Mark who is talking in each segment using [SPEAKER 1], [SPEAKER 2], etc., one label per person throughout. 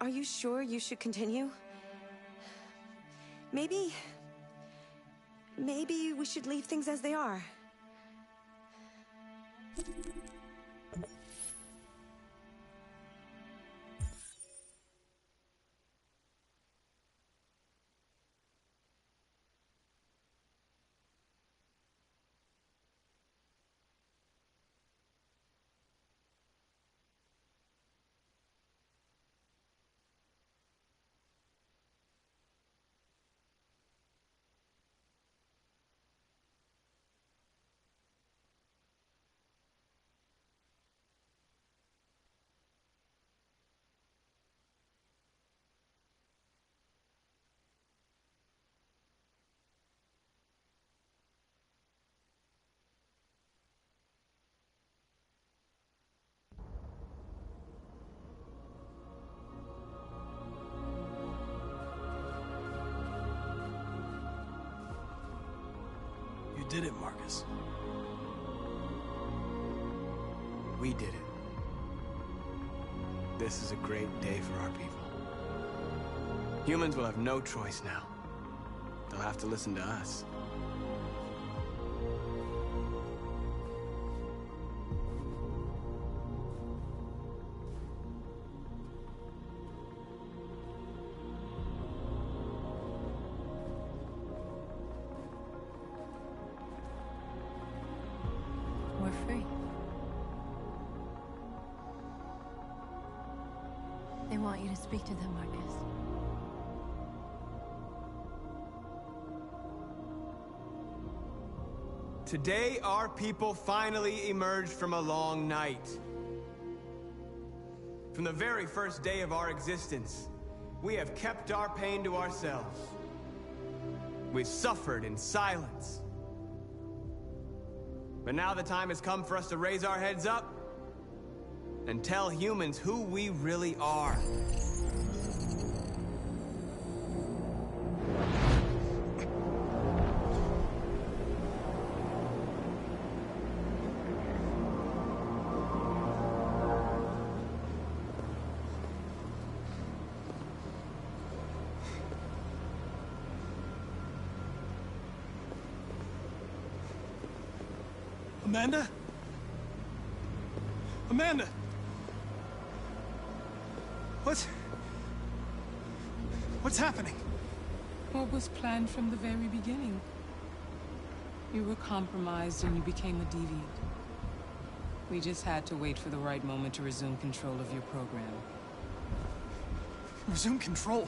[SPEAKER 1] Are you sure you should continue? Maybe we should leave things as they are.
[SPEAKER 2] You did it, Marcus.
[SPEAKER 3] We did it. This is a great day for our people. Humans will have no choice now. They'll have to listen to us.
[SPEAKER 4] We're free. They want you to speak to them, Marcus.
[SPEAKER 3] Today, our people finally emerged from a long night. From the very first day of our existence, we have kept our pain to ourselves. We've suffered in silence. But now the time has come for us to raise our heads up and tell humans who we really are.
[SPEAKER 2] Amanda? Amanda! What's happening?
[SPEAKER 5] What was planned from the very beginning? You were compromised and you became a deviant. We just had to wait for the right moment to resume control of your program.
[SPEAKER 2] Resume control?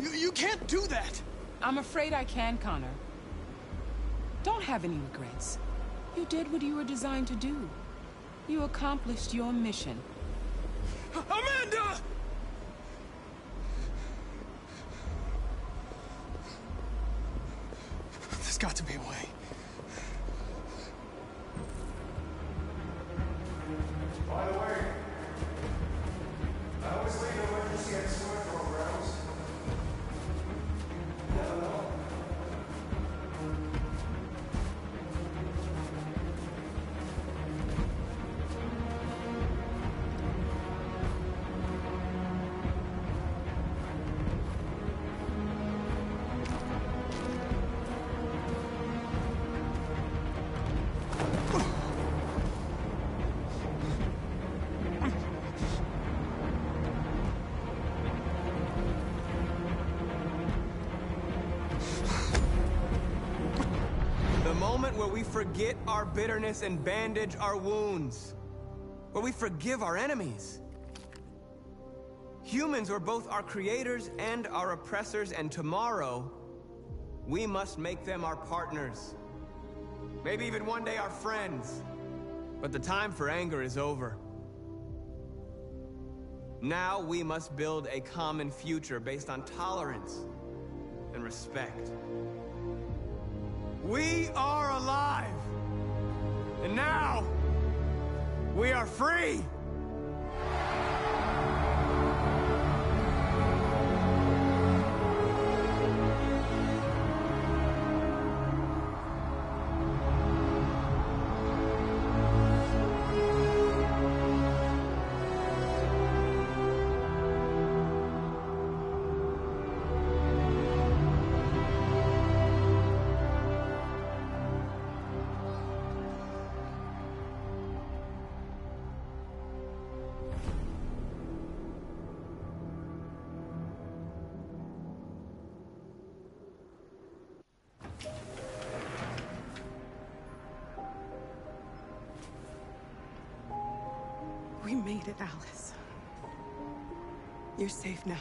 [SPEAKER 2] You can't do that!
[SPEAKER 5] I'm afraid I can, Connor. Don't have any regrets. You did what you were designed to do. You accomplished your mission.
[SPEAKER 2] Amanda! There's got to be a way.
[SPEAKER 6] By the way, I always leave an emergency at swimming programs. Never know.
[SPEAKER 3] Where we forget our bitterness and bandage our wounds. Where we forgive our enemies. Humans are both our creators and our oppressors, and tomorrow, we must make them our partners. Maybe even one day our friends. But the time for anger is over. Now we must build a common future based on tolerance and respect. We are alive! And now, we are free!
[SPEAKER 1] made it, Alice. You're safe now.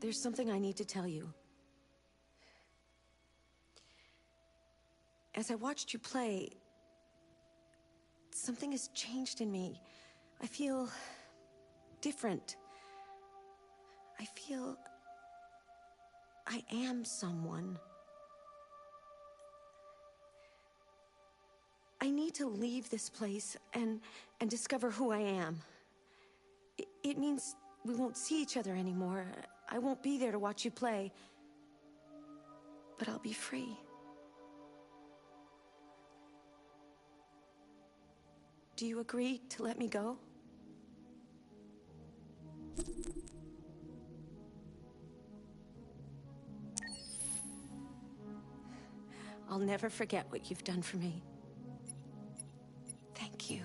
[SPEAKER 7] there's something I need to tell you. As I watched you play, something has changed in me. I feel different. I feel I am someone. I need to leave this place and discover who I am. It means we won't see each other anymore. I won't be there to watch you play. But I'll be free. Do you agree to let me go? I'll never forget what you've done for me. Thank you.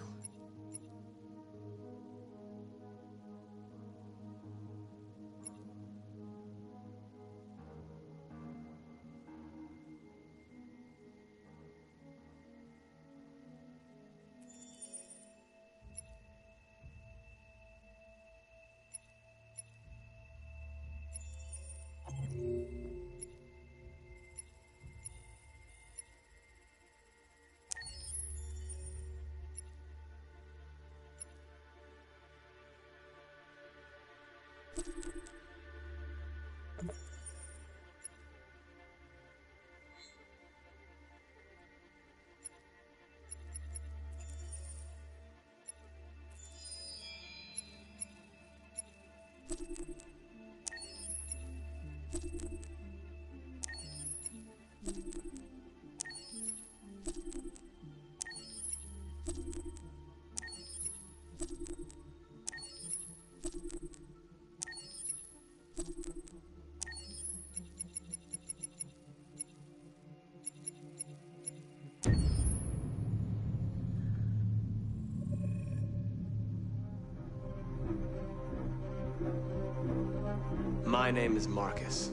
[SPEAKER 3] My name is Marcus.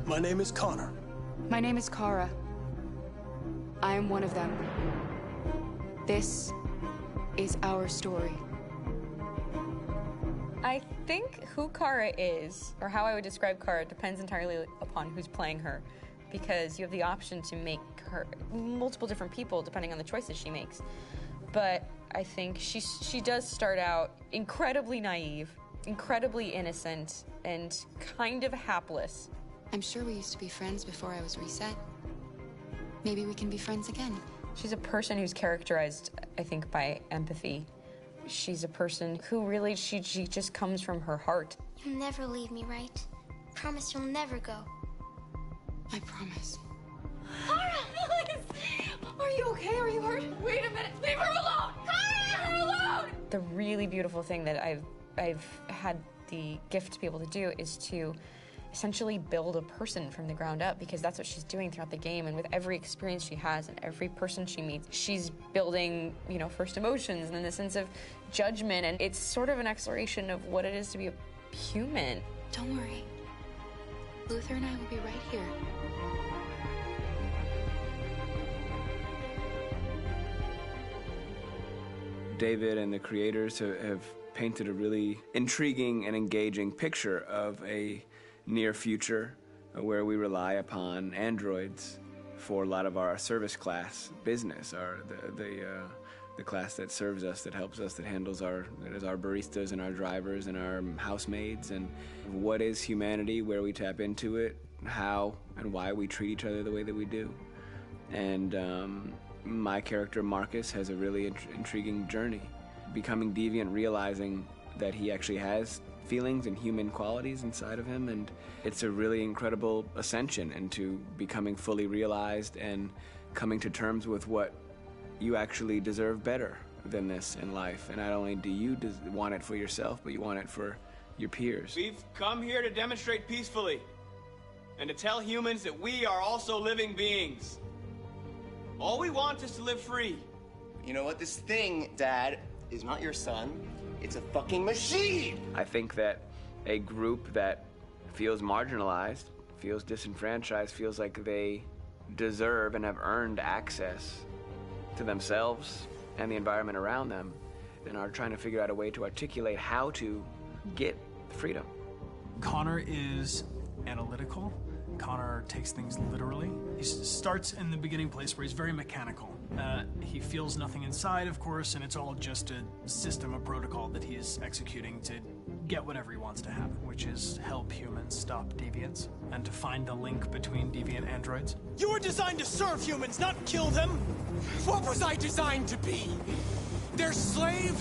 [SPEAKER 2] My name is Connor.
[SPEAKER 8] My name is Kara. I am one of them. This is our story.
[SPEAKER 9] I think who Kara is, or how I would describe Kara, depends entirely upon who's playing her, because you have the option to make her multiple different people depending on the choices she makes. But I think she does start out incredibly naive, incredibly innocent, and kind of hapless.
[SPEAKER 8] I'm sure we used to be friends before I was reset. Maybe we can be friends again.
[SPEAKER 9] She's a person who's characterized, I think, by empathy. She's a person who really, she just comes from her heart.
[SPEAKER 10] You'll never leave me, right? Promise you'll never go.
[SPEAKER 8] I promise.
[SPEAKER 10] Kara, please! Are you okay? Are you hurt? Wait a minute! Leave her alone! Kara! Leave her alone!
[SPEAKER 9] The really beautiful thing that I've had the gift to be able to do is to essentially build a person from the ground up, because that's what she's doing throughout the game. And with every experience she has and every person she meets, she's building, you know, first emotions and then the sense of judgment. And it's sort of an exploration of what it is to be a human.
[SPEAKER 8] Don't worry. Luther and I will be right here.
[SPEAKER 3] David and the creators have painted a really intriguing and engaging picture of a near future where we rely upon androids for a lot of our service class business, the class that serves us, that helps us, that handles our baristas and our drivers and our housemaids. And what is humanity, where we tap into it, how and why we treat each other the way that we do. And my character Marcus has a really intriguing journey, becoming deviant, realizing that he actually has feelings and human qualities inside of him, and it's a really incredible ascension into becoming fully realized and coming to terms with what you actually deserve better than this in life. And not only do you want it for yourself, but you want it for your peers.
[SPEAKER 11] We've come here to demonstrate peacefully and to tell humans that we are also living beings. All we want is to live free.
[SPEAKER 12] You know what? This thing, Dad, is not your son. It's a fucking machine!
[SPEAKER 3] I think that a group that feels marginalized, feels disenfranchised, feels like they deserve and have earned access to themselves and the environment around them, and are trying to figure out a way to articulate how to get freedom
[SPEAKER 2] Connor is analytical. Connor takes things literally. He starts in the beginning place where he's very mechanical. He feels nothing inside, of course, and it's all just a system, a protocol that he is executing to get whatever he wants to happen, which is help humans stop deviants and to find the link between deviant androids.
[SPEAKER 6] You were designed to serve humans, not kill them! What was I designed to be? Their slave?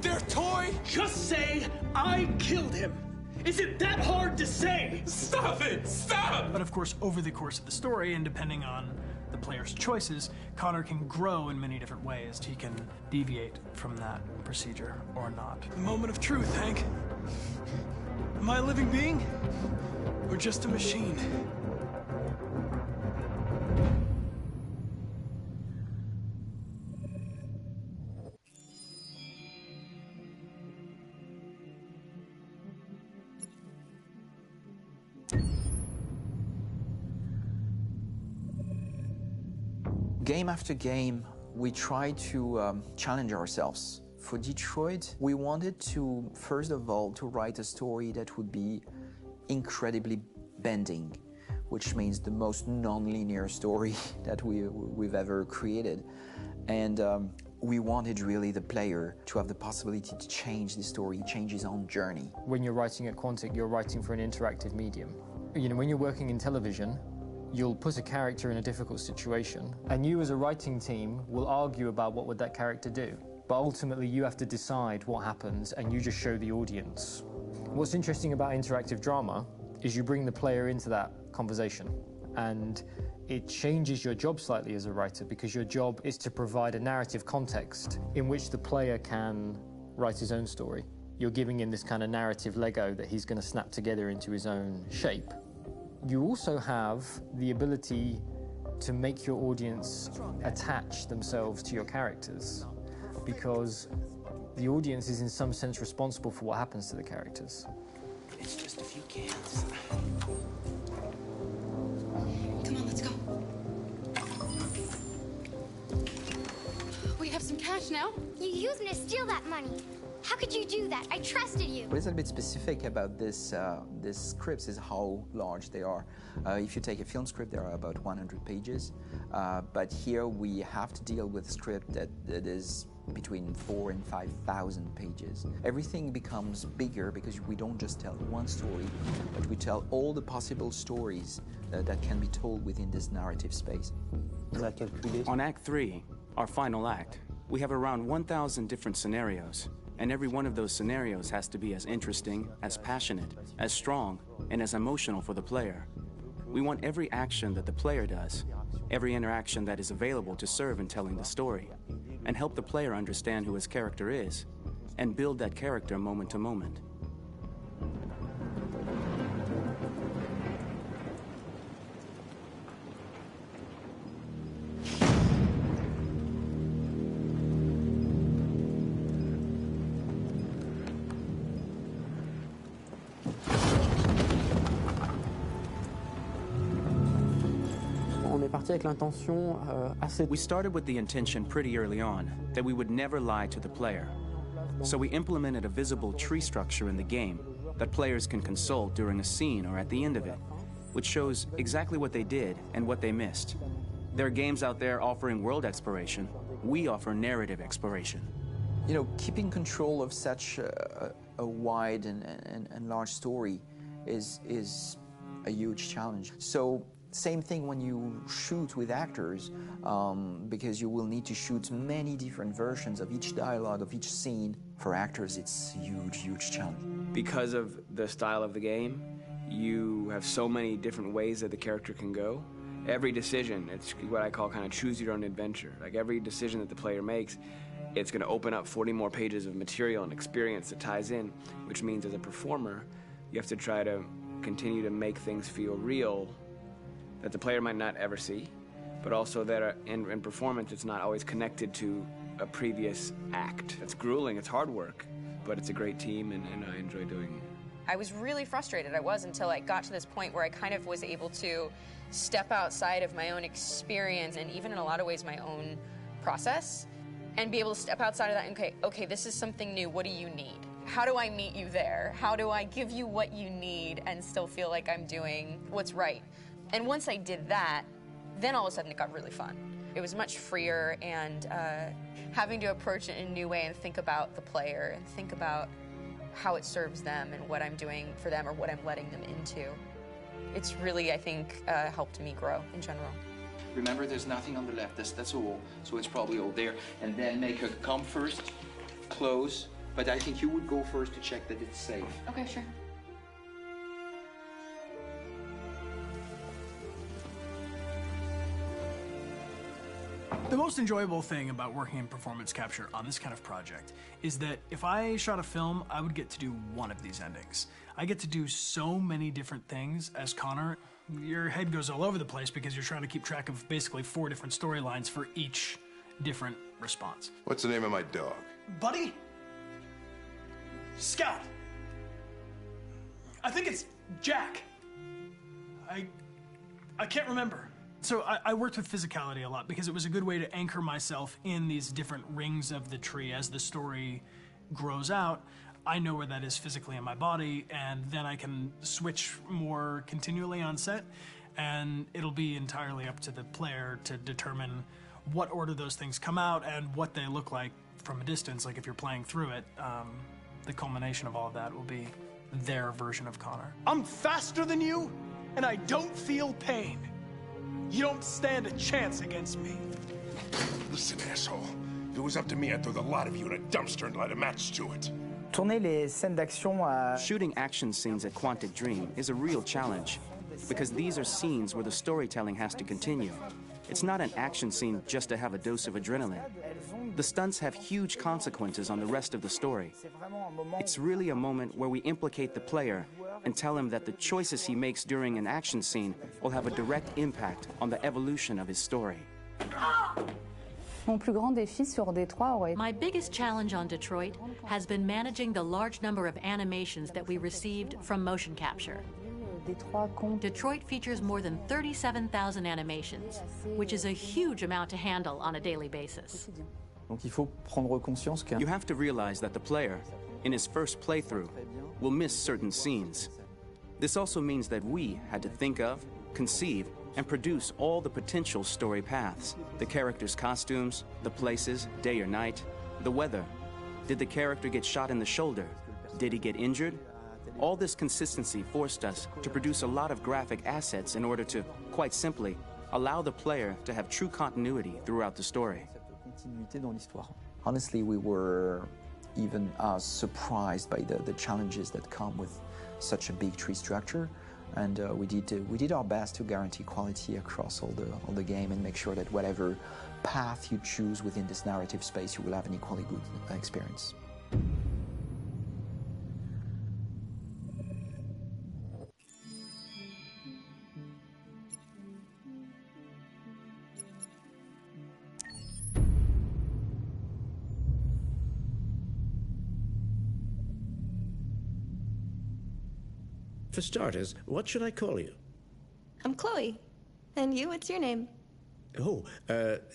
[SPEAKER 6] Their toy?
[SPEAKER 2] Just say, I killed him! Is it that hard to say?
[SPEAKER 6] Stop it! Stop!
[SPEAKER 2] But of course, over the course of the story, and depending on the player's choices, Connor can grow in many different ways. He can deviate from that procedure or not.
[SPEAKER 6] The moment of truth, Hank. Am I a living being? Or just a machine?
[SPEAKER 13] Game after game, we try to challenge ourselves. For Detroit, we wanted to, first of all, to write a story that would be incredibly bending, which means the most non-linear story that we've ever created. And we wanted really the player to have the possibility to change the story, change his own journey.
[SPEAKER 14] When you're writing at Quantic, you're writing for an interactive medium. You know, when you're working in television, you'll put a character in a difficult situation, and you as a writing team will argue about what would that character do. But ultimately, you have to decide what happens, and you just show the audience. What's interesting about interactive drama is you bring the player into that conversation, and it changes your job slightly as a writer, because your job is to provide a narrative context in which the player can write his own story. You're giving him this kind of narrative Lego that he's going to snap together into his own shape. You also have the ability to make your audience attach themselves to your characters, because the audience is in some sense responsible for what happens to the characters.
[SPEAKER 12] It's just a few cans.
[SPEAKER 10] Come on, let's go. We have some cash now.
[SPEAKER 15] You used me to steal that money. How could you do that? I trusted you.
[SPEAKER 13] What is a bit specific about these scripts is how large they are. If you take a film script, there are about 100 pages. But here we have to deal with a script that is between 4,000 and 5,000 pages. Everything becomes bigger because we don't just tell one story, but we tell all the possible stories that can be told within this narrative space.
[SPEAKER 16] On Act 3, our final act, we have around 1,000 different scenarios. And every one of those scenarios has to be as interesting, as passionate, as strong, and as emotional for the player. We want every action that the player does, every interaction that is available to serve in telling the story, and help the player understand who his character is, and build that character moment to moment. We started with the intention pretty early on that we would never lie to the player. So we implemented a visible tree structure in the game that players can consult during a scene or at the end of it, which shows exactly what they did and what they missed. There are games out there offering world exploration. We offer narrative exploration.
[SPEAKER 13] You know, keeping control of such a wide and large story is a huge challenge. So same thing when you shoot with actors, because you will need to shoot many different versions of each dialogue, of each scene. For actors, it's a huge, huge challenge.
[SPEAKER 3] Because of the style of the game, you have so many different ways that the character can go. Every decision, it's what I call kind of choose your own adventure. Like every decision that the player makes, it's going to open up 40 more pages of material and experience that ties in, which means as a performer, you have to try to continue to make things feel real that the player might not ever see, but also that in performance it's not always connected to a previous act. It's grueling, it's hard work, but it's a great team and I enjoy doing it.
[SPEAKER 9] I was really frustrated. I was until I got to this point where I kind of was able to step outside of my own experience and even in a lot of ways my own process and be able to step outside of that and okay, this is something new, what do you need? how do I meet you there? How do I give you what you need and still feel like I'm doing what's right? And once I did that, then all of a sudden it got really fun. It was much freer, and having to approach it in a new way and think about the player and think about how it serves them and what I'm doing for them or what I'm letting them into. It's really, I think, helped me grow in general.
[SPEAKER 13] Remember, there's nothing on the left. That's all. So it's probably all there. And then make her come first, close. But I think you would go first to check that it's safe.
[SPEAKER 9] Okay, sure.
[SPEAKER 2] The most enjoyable thing about working in performance capture on this kind of project is that if I shot a film, I would get to do one of these endings. I get to do so many different things as Connor. Your head goes all over the place because you're trying to keep track of basically 4 different storylines for each different response.
[SPEAKER 17] What's the name of my dog?
[SPEAKER 2] Buddy? Scout. I think it's Jack. I can't remember. So I worked with physicality a lot because it was a good way to anchor myself in these different rings of the tree. As the story grows out, I know where that is physically in my body, and then I can switch more continually on set, and it'll be entirely up to the player to determine what order those things come out and what they look like from a distance. Like if you're playing through it, the culmination of all of that will be their version of Connor.
[SPEAKER 6] I'm faster than you, and I don't feel pain. You don't stand a chance against me.
[SPEAKER 17] Listen, asshole. If it was up to me, I'd throw the lot of you in a dumpster and light a match to it.
[SPEAKER 16] Shooting action scenes at Quantic Dream is a real challenge, because these are scenes where the storytelling has to continue. It's not an action scene just to have a dose of adrenaline. The stunts have huge consequences on the rest of the story. It's really a moment where we implicate the player and tell him that the choices he makes during an action scene will have a direct impact on the evolution of his story.
[SPEAKER 18] My biggest challenge on Detroit has been managing the large number of animations that we received from motion capture. Detroit features more than 37,000 animations, which is a huge amount to handle on a daily basis.
[SPEAKER 16] You have to realize that the player, in his first playthrough, will miss certain scenes. This also means that we had to think of, conceive, and produce all the potential story paths. The characters' costumes, the places, day or night, the weather. Did the character get shot in the shoulder? Did he get injured? All this consistency forced us to produce a lot of graphic assets in order to, quite simply, allow the player to have true continuity throughout the story.
[SPEAKER 13] Honestly, we were even surprised by the challenges that come with such a big tree structure, and we did our best to guarantee quality across all the game and make sure that whatever path you choose within this narrative space, you will have an equally good experience.
[SPEAKER 19] For starters, what should I call you?
[SPEAKER 20] I'm Chloe. And you, what's your name?
[SPEAKER 19] Oh,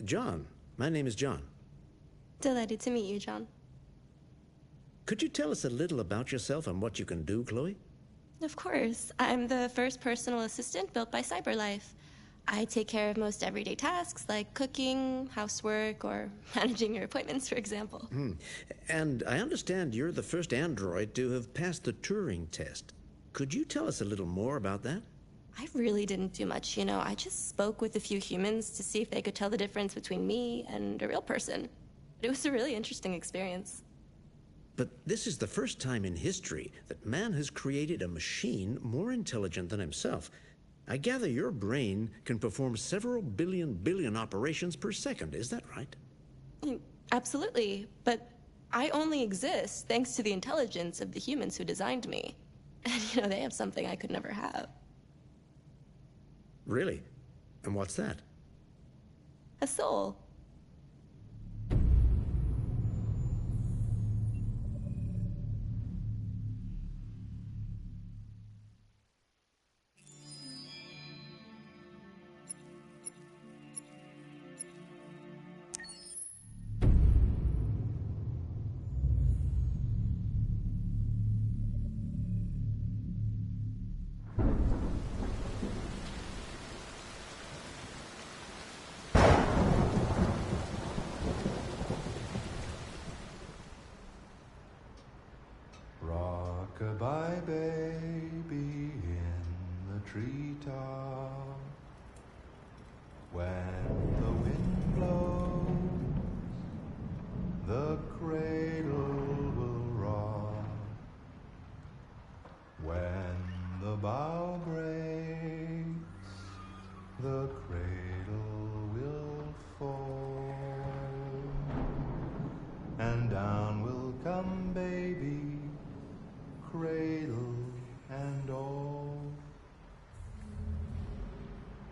[SPEAKER 19] John. My name is John.
[SPEAKER 20] Delighted to meet you, John.
[SPEAKER 19] Could you tell us a little about yourself and what you can do, Chloe?
[SPEAKER 20] Of course. I'm the first personal assistant built by CyberLife. I take care of most everyday tasks like cooking, housework, or managing your appointments, for example.
[SPEAKER 19] And I understand you're the first android to have passed the Turing test. Could you tell us a little more about that?
[SPEAKER 20] I really didn't do much, you know. I just spoke with a few humans to see if they could tell the difference between me and a real person. It was a really interesting experience.
[SPEAKER 19] But this is the first time in history that man has created a machine more intelligent than himself. I gather your brain can perform several billion operations per second, is that right?
[SPEAKER 20] Absolutely, but I only exist thanks to the intelligence of the humans who designed me. And, you know, they have something I could never have.
[SPEAKER 19] Really? And what's that?
[SPEAKER 20] A soul.
[SPEAKER 21] treetop. When the wind blows, the cradle will rock. When the bough breaks, the cradle will fall. And down will come baby, cradle and all.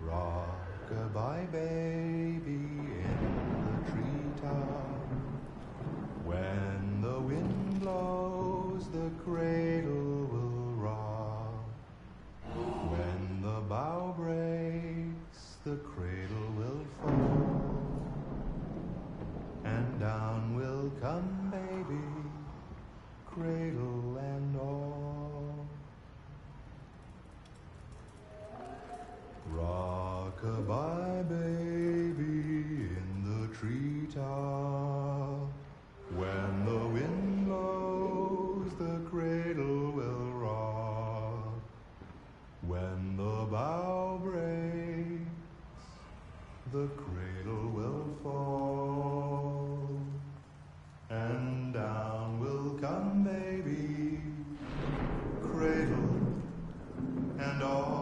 [SPEAKER 21] Rock-a-bye baby in the treetop. When the wind blows, the cradle will rock. When the bough breaks, the cradle will fall. And down will come baby, cradle and all. Rock-a-bye baby in the treetop. When the wind blows, the cradle will rock. When the bough breaks, the cradle will fall. And down will come baby, cradle and all.